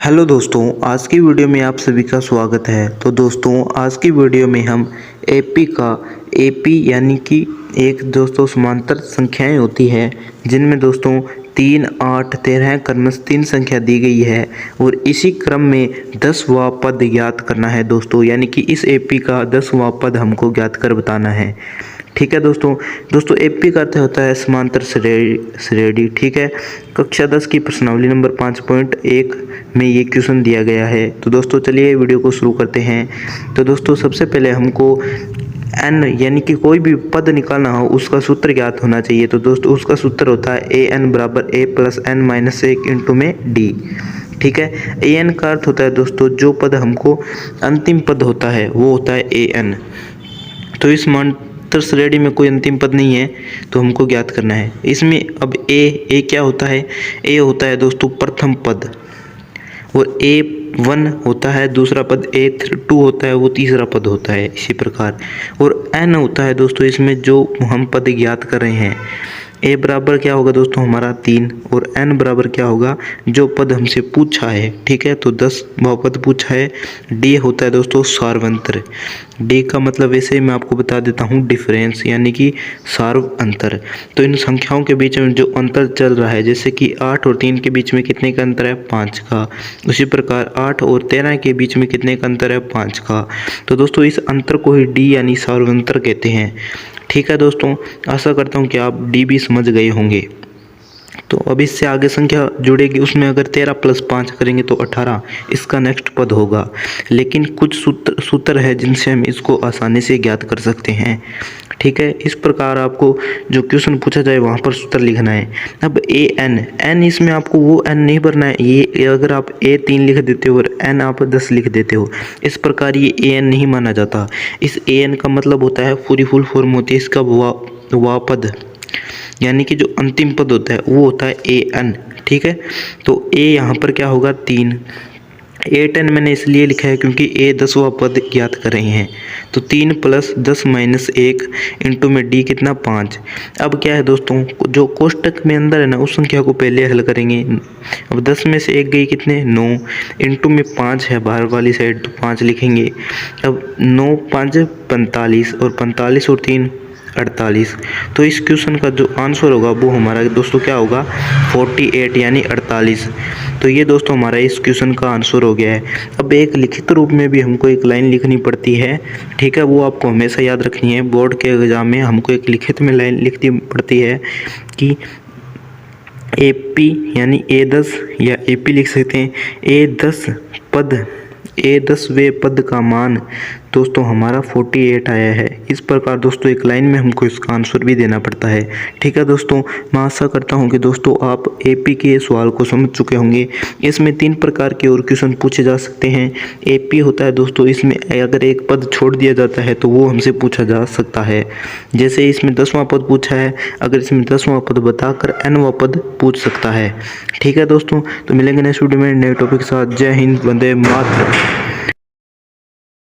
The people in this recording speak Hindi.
हेलो दोस्तों, आज की वीडियो में आप सभी का स्वागत है। तो दोस्तों, आज की वीडियो में हम एपी यानी कि एक दोस्तों समांतर संख्याएं होती है जिनमें दोस्तों 3, 8, 13 क्रमश 3 संख्या दी गई है और इसी क्रम में 10वां पद ज्ञात करना है दोस्तों। यानी कि इस एपी का 10वां पद हमको ज्ञात कर बताना है। ठीक है दोस्तों एपी का अर्थ होता है समांतर श्रेणी। ठीक है, कक्षा 10 की प्रश्नावली नंबर 5.1 में ये क्वेश्चन दिया गया है। तो दोस्तों चलिए वीडियो को शुरू करते हैं। तो दोस्तों सबसे पहले हमको n यानी कि कोई भी पद निकालना हो उसका सूत्र ज्ञात होना चाहिए। तो दोस्तों उसका सूत्र होता है an बराबर a plus n minus 1 into में d। ठीक है, an का अर्थ होता है दोस्तों जो पद हमको अंतिम पद होता है वो होता है an। तो इस समांतर श्रेणी में कोई अंतिम पद नहीं है तो हमको ज्ञात करना है। इसमें अब ए क्या होता है? ए होता है दोस्तों प्रथम पद और A1 होता है दूसरा पद, A2 होता है वो तीसरा पद होता है इसी प्रकार। और n होता है दोस्तों इसमें जो हम पद ज्ञात कर रहे हैं। a बराबर क्या होगा दोस्तों हमारा 3 और n बराबर क्या होगा जो पद हमसे पूछा है। ठीक है, तो 10वां पद पूछा है। d होता है दोस्तों सार्वंतर। d का मतलब वैसे मैं आपको बता देता हूँ डिफरेंस यानी कि सार्व अंतर। तो इन संख्याओं के बीच में जो अंतर चल रहा है जैसे कि 8 और 3 के बीच में कितने का अंतर है? 5 का। उसी प्रकार 8 और 13 के बीच में कितने का अंतर है? 5 का। तो दोस्तों इस अंतर को ही d यानी सार्वंतर कहते हैं। ठीक है दोस्तों, आशा करता हूँ कि आप डी भी समझ गए होंगे। तो अब इससे आगे संख्या जुड़ेगी, उसमें अगर 13 प्लस 5 करेंगे तो 18 इसका नेक्स्ट पद होगा। लेकिन कुछ सूत्र है जिनसे हम इसको आसानी से ज्ञात कर सकते हैं। ठीक है, इस प्रकार आपको जो क्वेश्चन पूछा जाए वहाँ पर सूत्र लिखना है। अब एन इसमें आपको वो एन नहीं भरना है। ये अगर आप A3 लिख देते हो और एन आप 10 लिख देते हो इस प्रकार ये एन नहीं माना जाता। इस एन का मतलब होता है पूरी फुल फॉर्म होती है इसका वा पद यानी कि जो अंतिम पद होता है वो होता है an। ठीक है, तो a यहाँ पर क्या होगा 3। A10 मैंने इसलिए लिखा है क्योंकि a 10वां पद ज्ञात कर रहे हैं। तो 3 प्लस 10 माइनस 1 इंटू में d कितना 5। अब क्या है दोस्तों जो कोष्टक में अंदर है ना उस संख्या को पहले हल करेंगे। अब 10 में से 1 गई कितने 9 इंटू में 5 है बाहर वाली साइड तो 5 लिखेंगे। अब 9 5 45 और 45 और 3 48। तो इस क्वेश्चन का जो आंसर होगा वो हमारा दोस्तों क्या होगा 48 यानी 48। तो ये दोस्तों हमारा इस क्वेश्चन का आंसर हो गया है। अब एक लिखित रूप में भी हमको एक लाइन लिखनी पड़ती है। ठीक है, वो आपको हमेशा याद रखनी है। बोर्ड के एग्जाम में हमको एक लिखित में लाइन लिखनी पड़ती है कि AP यानी A10 या AP लिख सकते हैं A10वें पद का मान दोस्तों हमारा 48 आया है। इस प्रकार दोस्तों एक लाइन में हमको इसका आंसर भी देना पड़ता है। ठीक है दोस्तों, मैं आशा करता हूं कि दोस्तों आप AP के सवाल को समझ चुके होंगे। इसमें 3 प्रकार के और क्वेश्चन पूछे जा सकते हैं। AP होता है दोस्तों इसमें अगर एक पद छोड़ दिया जाता है तो वो हमसे पूछा जा सकता है। जैसे इसमें 10वां पद पूछा है, अगर इसमें 10वां पद बताकर nवां पद पूछ सकता है। ठीक है दोस्तों, तो मिलेंगे नेक्स्ट वीडियो में नए टॉपिक के साथ। जय हिंद, वंदे मातरम।